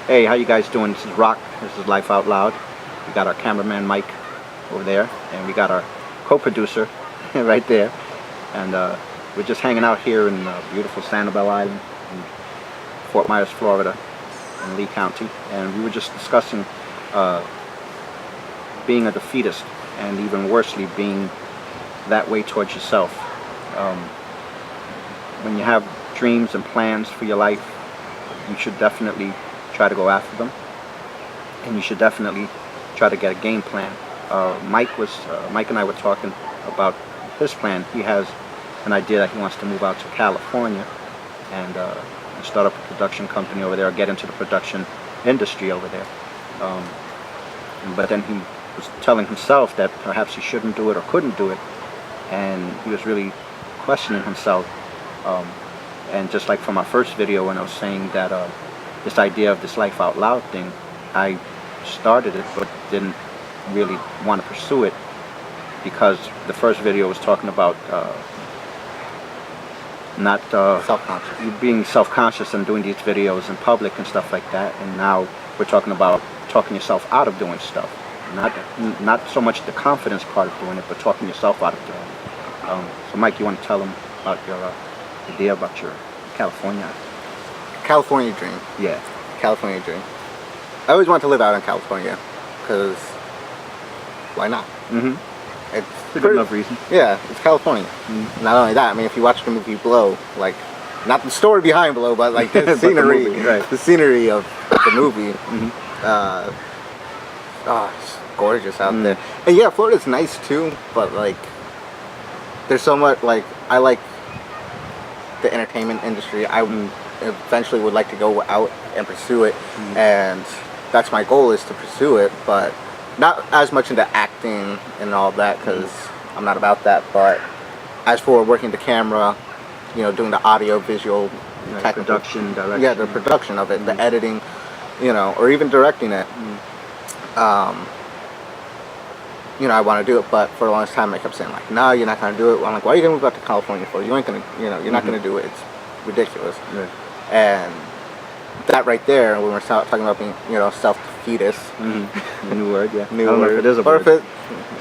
Hey, how you guys doing? This is Rock. This is Life Out Loud. We got our cameraman Mike over there, and we got our co-producer right there. And we're just hanging out here in beautiful Sanibel Island in Fort Myers, Florida, in Lee County. And we were just discussing being a defeatist, and even worsely being that way towards yourself. When you have dreams and plans for your life, you should definitely try to go after them, and you should definitely try to get a game plan. Mike and I were talking about his plan. He has an idea that he wants to move out to California and start up a production company over there, or get into the production industry over there. But then he was telling himself that perhaps he shouldn't do it or couldn't do it, and he was really questioning himself. And just like from our first video, when I was saying that this idea of this Life Out Loud thing, I started it but didn't really want to pursue it, because the first video was talking about not being self-conscious and doing these videos in public and stuff like that. And now we're talking about talking yourself out of doing stuff. Not so much the confidence part of doing it, but talking yourself out of doing it. So Mike, you want to tell them about your idea about your California dream? Yeah. California dream. I always wanted to live out in California, because why not? It's a good enough reason. Yeah, it's California. Not only that, I mean, if you watch the movie Blow, like, not the story behind Blow, but like the scenery, the movie, right. The scenery of the movie. It's gorgeous out there. And yeah, Florida's nice too, but like, there's so much, like, I like the entertainment industry. I eventually would like to go out and pursue it, and that's my goal, is to pursue it, but not as much into acting and all that, because I'm not about that. But as for working the camera, you know, doing the audio, visual, production, direction. Yeah, the production of it, the editing, you know, or even directing it. You know, I want to do it, but for the longest time I kept saying, like, no, you're not going to do it. I'm like, why are you going to move out to California for? You ain't going to, you know, you're not going to do it. It's ridiculous. Yeah. And that right there, when we're talking about being, you know, self-defeatist. New word, yeah. New I don't word. know if it is a or word. If it,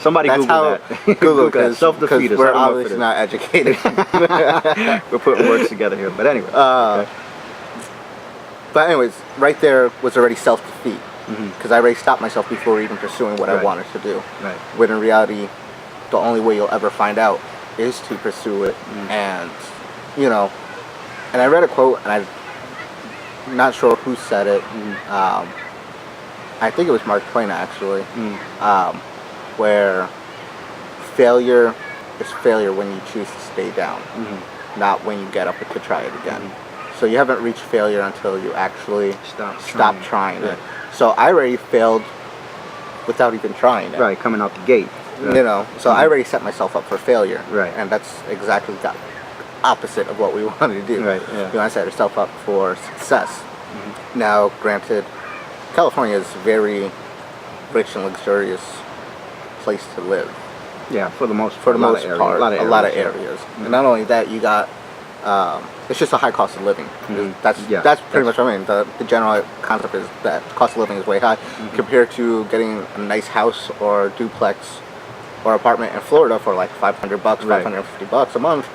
Somebody that's Google how, that. Google, because self-defeatist. we're obviously not educated. We're putting words together here, but anyway. Okay. But anyways, right there was already self-defeat, because I already stopped myself before even pursuing what I wanted to do. Right. When in reality, the only way you'll ever find out is to pursue it. And, you know, and I read a quote, and I'm not sure who said it. I think it was Mark Twain, actually, where failure is failure when you choose to stay down, not when you get up to try it again. So you haven't reached failure until you actually stop trying it. So I already failed without even trying it. Right, coming out the gate. You know, so I already set myself up for failure. Right. And that's exactly the opposite of what we wanted to do. Right, yeah. You want to set yourself up for success. Now, granted, California is a very rich and luxurious place to live. Yeah, for the most part, a lot of areas. areas. And not only that, you got it's just a high cost of living. That's pretty much what I mean. The general concept is that cost of living is way high compared to getting a nice house or duplex or apartment in Florida for like $500, $550 a month.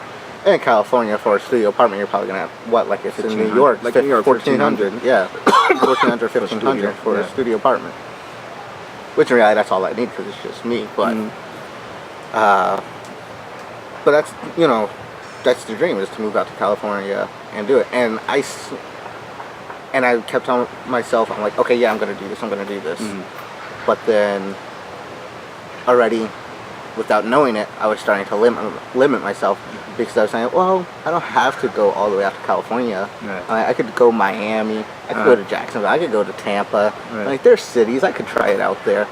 In California, for a studio apartment, you're probably gonna have what, like, it's in New York, like New York, $1,400. Yeah, $1,400, $1,500 for a studio apartment. Which in reality, that's all I need, because it's just me. But but that's, you know, that's the dream, is to move out to California and do it. And I kept telling myself, I'm like, okay, yeah, I'm gonna do this. But then already, without knowing it, I was starting to limit myself, because I was saying, well, I don't have to go all the way out to California. I could go Miami, I could go to Jacksonville, I could go to Tampa. Like, there's cities, I could try it out there.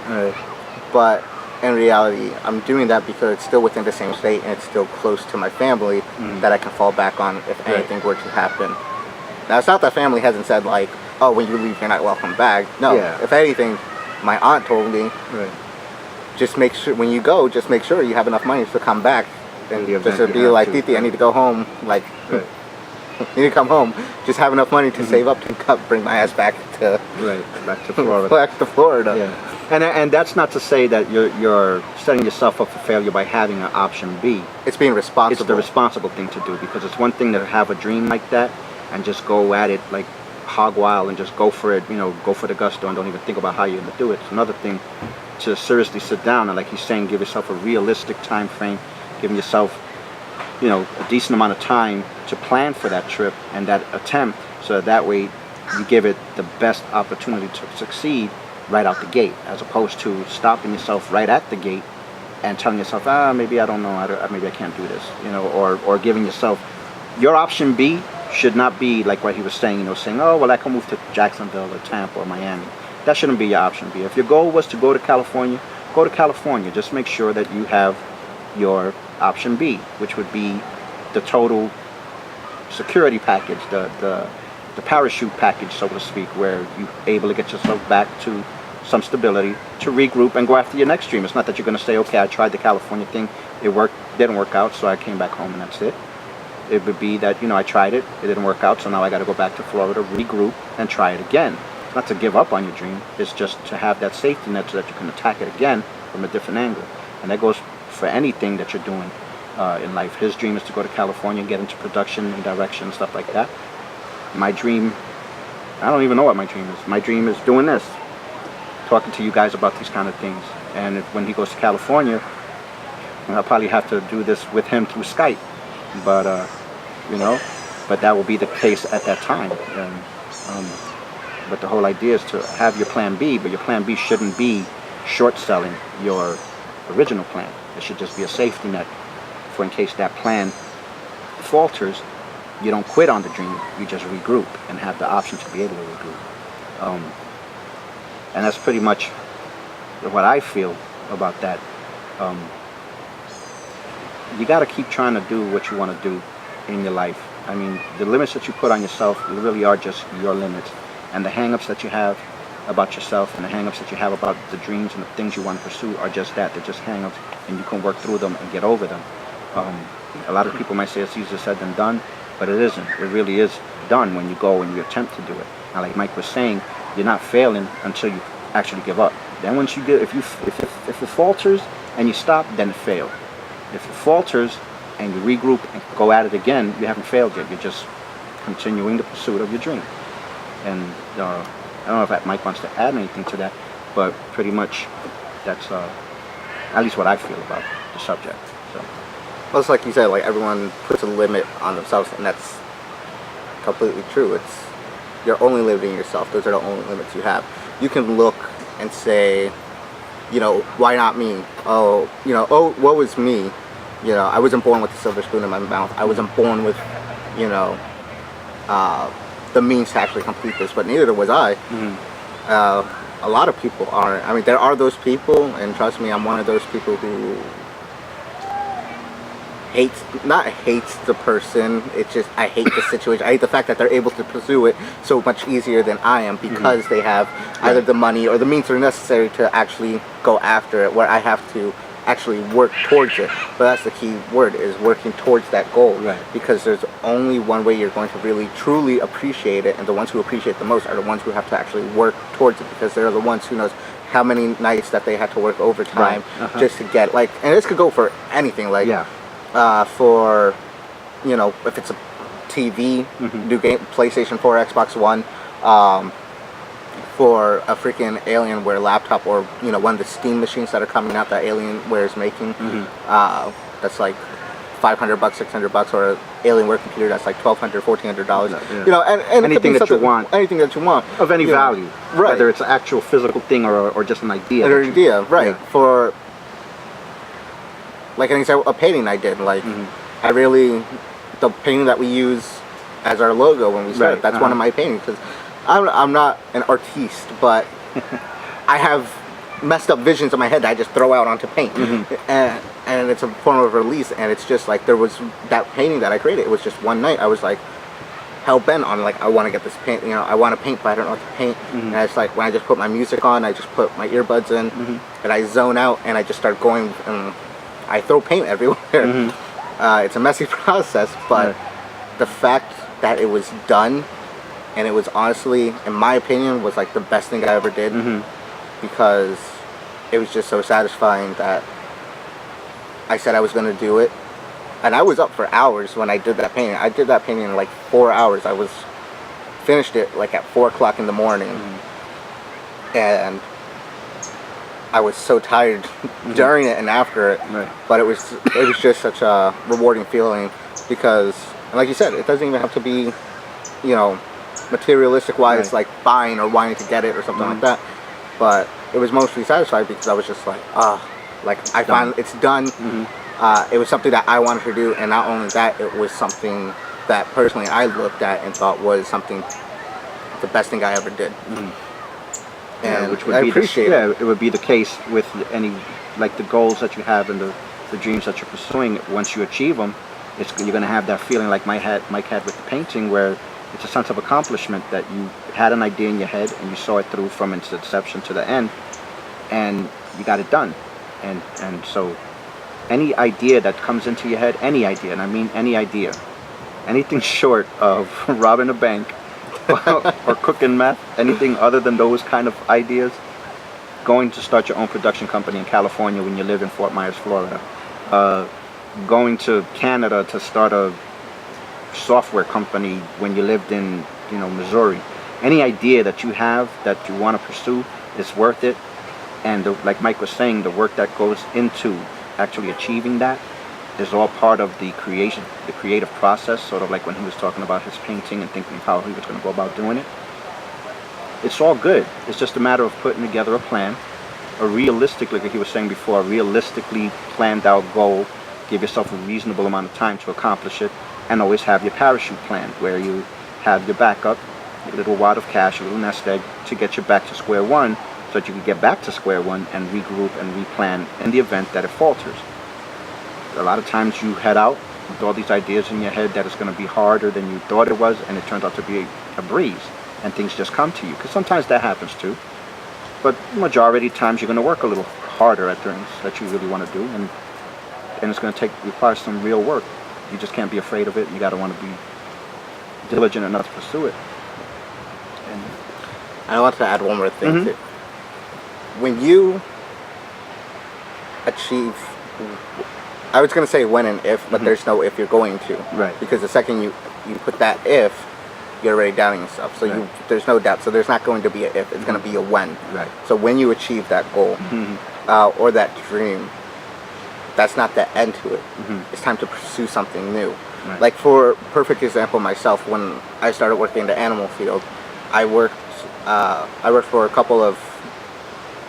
But in reality, I'm doing that because it's still within the same state, and it's still close to my family that I can fall back on if anything were to happen. Now, it's not that family hasn't said, like, oh, when you leave, you're not welcome back. No, if anything, my aunt told me, just make sure, when you go, just make sure you have enough money to come back. And just to be like, Titi, I need to go home. Like, need to come home. Just have enough money to save up to bring my ass back to back to Florida. back to Florida. Yeah, and that's not to say that you're setting yourself up for failure by having an option B. It's being responsible. It's the responsible thing to do, because it's one thing to have a dream like that and just go at it like hog wild and just go for it, go for the gusto and don't even think about how you're going to do it. It's another thing to seriously sit down and, like he's saying, give yourself a realistic time frame, giving yourself, a decent amount of time to plan for that trip and that attempt, so that way you give it the best opportunity to succeed right out the gate, as opposed to stopping yourself right at the gate and telling yourself, maybe I don't know, maybe I can't do this, or giving yourself your option B should not be like what he was saying, saying, oh, well, I can move to Jacksonville or Tampa or Miami. That shouldn't be your option B. If your goal was to go to California, go to California. Just make sure that you have your option B, which would be the total security package, the parachute package, so to speak, where you're able to get yourself back to some stability, to regroup and go after your next dream. It's not that you're going to say, okay, I tried the California thing, didn't work out, so I came back home and that's it. It would be that, I tried it didn't work out, so now I got to go back to Florida, regroup, and try it again. It's not to give up on your dream, it's just to have that safety net so that you can attack it again from a different angle. And that goes for anything that you're doing in life. His dream is to go to California and get into production and direction and stuff like that. My dream, I don't even know what my dream is. My dream is doing this, talking to you guys about these kind of things. And when he goes to California, I'll probably have to do this with him through Skype. But, but that will be the case at that time. And, but the whole idea is to have your plan B, but your plan B shouldn't be short selling your original plan. It should just be a safety net for in case that plan falters, you don't quit on the dream, you just regroup and have the option to be able to regroup. And that's pretty much what I feel about that. You got to keep trying to do what you want to do in your life. I mean, the limits that you put on yourself really are just your limits. And the hang-ups that you have about yourself and the hang-ups that you have about the dreams and the things you want to pursue are just that. They're just hang-ups, and you can work through them and get over them. A lot of people might say it's easier said than done, but it isn't. It really is done when you go and you attempt to do it. And like Mike was saying, you're not failing until you actually give up. Then once you get, if it falters and you stop, then it failed. If it falters and you regroup and go at it again, you haven't failed yet. You're just continuing the pursuit of your dream. And I don't know if Mike wants to add anything to that, but pretty much that's at least what I feel about the subject. So. Well, it's like you said, like everyone puts a limit on themselves, and that's completely true. It's you're only limiting yourself. Those are the only limits you have. You can look and say, why not me? Oh, woe is me. I wasn't born with a silver spoon in my mouth. I wasn't born with, the means to actually complete this, but neither was I. A lot of people aren't. I mean, there are those people, and trust me, I'm one of those people who not hates the person, it's just I hate the situation. I hate the fact that they're able to pursue it so much easier than I am, because they have either the money or the means that are necessary to actually go after it, where I have to actually work towards it. But that's the key word, is working towards that goal. Right. Because there's only one way you're going to really truly appreciate it, and the ones who appreciate the most are the ones who have to actually work towards it, because they're the ones who knows how many nights that they had to work overtime just to get, like, and this could go for anything, like for if it's a TV, new game, PlayStation 4, Xbox One, for a freaking Alienware laptop, or one of the Steam machines that are coming out that Alienware is making, that's like $500, $600, or an Alienware computer that's like $1,200, $1,400. And anything that you want, of any value, right? Whether it's an actual physical thing or just an idea. An idea, right? For like an example, a painting I did. Like I really, the painting that we use as our logo when we started, that's one of my paintings. Because I'm not an artiste, but I have messed up visions in my head that I just throw out onto paint, and it's a form of release. And it's just like, there was that painting that I created, it was just one night I was like hell bent on, like, I want to get this paint, I want to paint, but I don't know what to paint. And it's like, when I just put my music on, I just put my earbuds in, and I zone out, and I just start going, and I throw paint everywhere. It's a messy process, but the fact that it was done, and it was honestly, in my opinion, was like the best thing I ever did, because it was just so satisfying that I said I was going to do it, and I was up for hours when I did that painting. I did that painting in like 4 hours. I was finished it like at 4 o'clock in the morning, and I was so tired during it and after it. Right. But it was just such a rewarding feeling, because, and like you said, it doesn't even have to be, you know, materialistic wise, like buying or wanting to get it or something like that. But it was mostly satisfied because I was just like, like I finally, it's done. It was something that I wanted to do, and not only that, it was something that personally I looked at and thought was something, the best thing I ever did. And which would I be appreciate it would be the case with any, like the goals that you have and the dreams that you're pursuing. Once you achieve them, you're going to have that feeling like Mike had with the painting, where it's a sense of accomplishment that you had an idea in your head and you saw it through from its inception to the end, and you got it done. And so any idea that comes into your head, any idea, and I mean any idea, anything short of robbing a bank or cooking meth, anything other than those kind of ideas, going to start your own production company in California when you live in Fort Myers, Florida, going to Canada to start a software company when you lived in, Missouri. Any idea that you have that you want to pursue is worth it. And like Mike was saying, the work that goes into actually achieving that is all part of the creative process, sort of like when he was talking about his painting and thinking of how he was going to go about doing it. It's all good. It's just a matter of putting together a plan, a realistic, like he was saying before, a realistically planned out goal. Give yourself a reasonable amount of time to accomplish it, and always have your parachute plan, where you have your backup, a little wad of cash, a little nest egg, to get you back to square one, so that you can get back to square one and regroup and replan in the event that it falters. A lot of times you head out with all these ideas in your head that it's going to be harder than you thought it was, and it turns out to be a breeze, and things just come to you, because sometimes that happens too. But the majority of times you're going to work a little harder at things that you really want to do, and it's going to require some real work. You just can't be afraid of it. You got to want to be diligent enough to pursue it. And I want to add one more thing too. When you achieve, I was going to say when and if, but there's no if you're going to. Right. Because the second you put that if, you're already doubting yourself. So there's no doubt. So there's not going to be a if. It's going to be a when. Right. So when you achieve that goal or that dream, that's not the end to it. It's time to pursue something new. Right. Like, for perfect example, myself, when I started working in the animal field, I worked for a couple of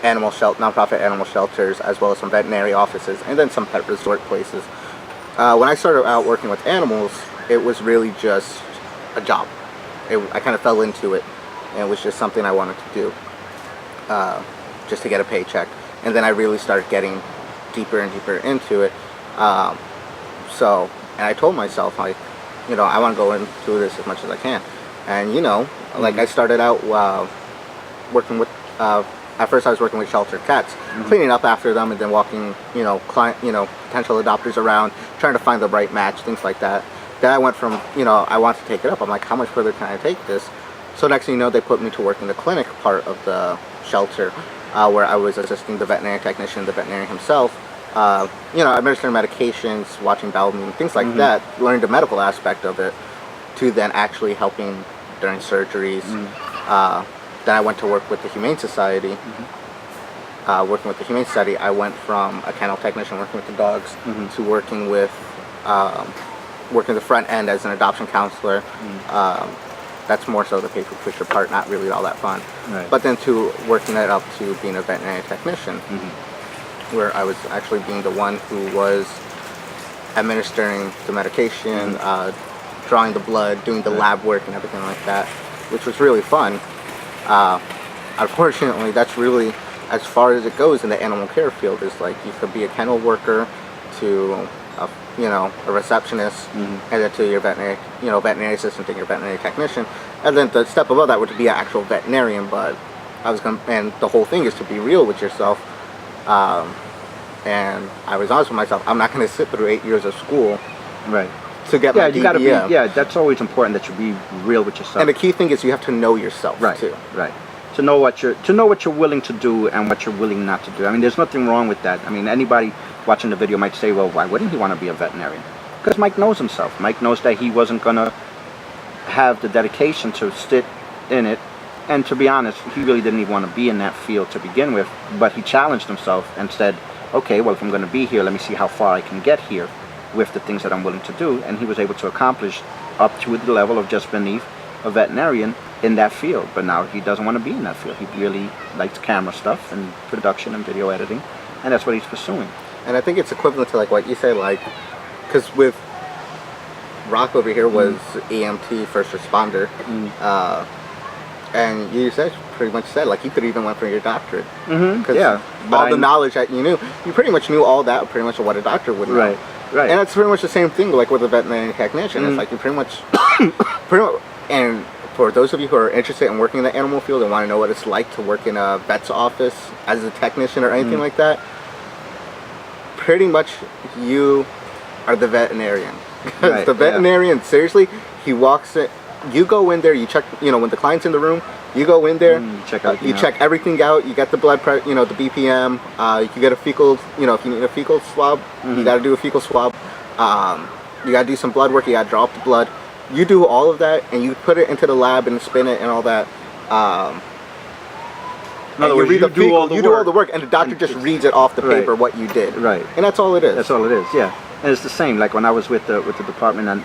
nonprofit animal shelters, as well as some veterinary offices, and then some pet resort places. When I started out working with animals, it was really just a job. I kind of fell into it, and it was just something I wanted to do, just to get a paycheck. And then I really started getting deeper and deeper into it. And I told myself, like, I want to go into this as much as I can. And like, I started out working with. At first, I was working with shelter cats, cleaning up after them, and then walking, potential adopters around, trying to find the right match, things like that. Then I went from, I want to take it up. I'm like, how much further can I take this? So next thing you know, they put me to work in the clinic part of the shelter, where I was assisting the veterinary technician, the veterinarian himself, administering medications, watching bowel movement, things like that. Learned the medical aspect of it, to then actually helping during surgeries. Then I went to work with the Humane Society. Working with the Humane Society, I went from a kennel technician working with the dogs to working the front end as an adoption counselor. That's more so the paper pusher part, not really all that fun. Right. But then to working that up to being a veterinary technician, where I was actually being the one who was administering the medication, drawing the blood, doing the lab work and everything like that, which was really fun. Unfortunately, that's really as far as it goes in the animal care field. Is like, you could be a kennel worker to a receptionist, and then to your veterinary assistant and your veterinary technician, and then the step above that would be an actual veterinarian. But and the whole thing is to be real with yourself. And I was honest with myself. I'm not going to sit through 8 years of school, right, to get Yeah, my you got to be. DVM. Yeah, that's always important that you be real with yourself. And the key thing is you have to know yourself right, too. right. To know what you're willing to do and what you're willing not to do. I mean, there's nothing wrong with that. I mean, anybody watching the video might say, well, why wouldn't he want to be a veterinarian? Because Mike knows himself. Mike knows that he wasn't gonna have the dedication to sit in it. And to be honest, he really didn't even want to be in that field to begin with. But he challenged himself and said, okay, well, if I'm going to be here, let me see how far I can get here with the things that I'm willing to do. And he was able to accomplish up to the level of just beneath a veterinarian in that field. But now he doesn't want to be in that field. He really likes camera stuff and production and video editing. And that's what he's pursuing. And I think it's equivalent to like what you say, like, because with Rock over here was EMT, first responder. And you said, pretty much said, like, you could even went for your doctorate. Mm-hmm. Yeah. All the knowledge that you knew, you pretty much knew all that, pretty much what a doctor would know. Right, right. And it's pretty much the same thing, like with a veterinary technician. It's like you pretty much, and for those of you who are interested in working in the animal field and want to know what it's like to work in a vet's office as a technician or anything like that, pretty much you are the veterinarian. Because the veterinarian, seriously, he walks in. You go in there, you check, when the client's in the room, you go in there, you check everything out, you get the blood pressure, the BPM, you get a fecal, if you need a fecal swab, you got to do a fecal swab, you got to do some blood work, you got to draw up the blood, you do all of that, and you put it into the lab and spin it and all that, in other words, you do all the work, and the doctor just reads it off the paper what you did. Right. And that's all it is. That's all it is, yeah. And it's the same, like when I was with the department, and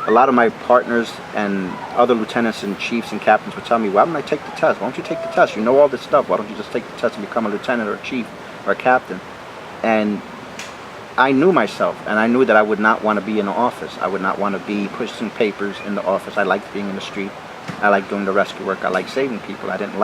a lot of my partners and other lieutenants and chiefs and captains would tell me, why don't I take the test? Why don't you take the test? You know all this stuff. Why don't you just take the test and become a lieutenant or a chief or a captain? And I knew myself, and I knew that I would not want to be in the office. I would not want to be pushing papers in the office. I liked being in the street. I liked doing the rescue work. I liked saving people. I didn't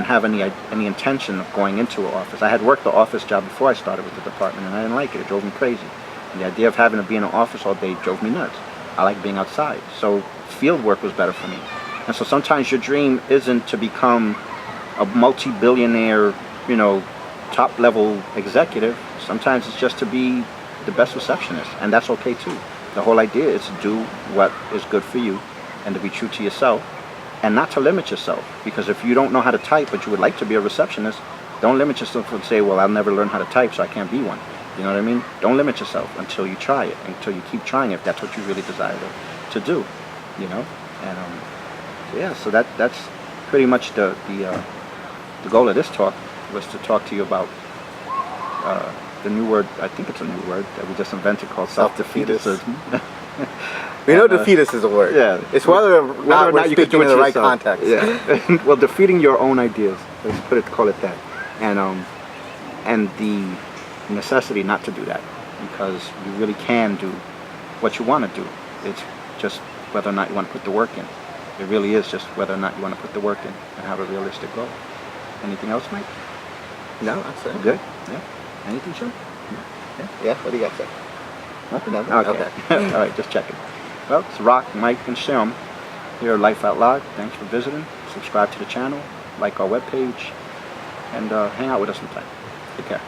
have any intention of going into an office. I had worked the office job before I started with the department, and I didn't like it. It drove me crazy. And the idea of having to be in an office all day drove me nuts. I like being outside. So field work was better for me. And so sometimes your dream isn't to become a multi-billionaire, top-level executive. Sometimes it's just to be the best receptionist, and that's okay too. The whole idea is to do what is good for you and to be true to yourself and not to limit yourself. Because if you don't know how to type but you would like to be a receptionist, don't limit yourself and say, well, I'll never learn how to type, so I can't be one. You know what I mean? Don't limit yourself until you try it, until you keep trying if that's what you really desire to do, And so that's pretty much the goal of this talk, was to talk to you about the new word. I think it's a new word that we just invented called self-defeatism. We know defeatist is a word. Yeah. It's whether or not we're you can speaking do in it the right yourself. context. Yeah. Well, defeating your own ideas. Let's call it that. And the necessity not to do that, because you really can do what you want to do. It's just whether or not you want to put the work in. It really is just whether or not you want to put the work in and have a realistic goal. Anything else, Mike? No, that's it. Good? Yeah. Anything, Sean? Yeah, what do you got to say? Nothing? Okay. All right, just checking. Well, it's Rock, Mike, and Shem here at Life Out Loud. Thanks for visiting. Subscribe to the channel, like our webpage, and hang out with us sometime. Take care.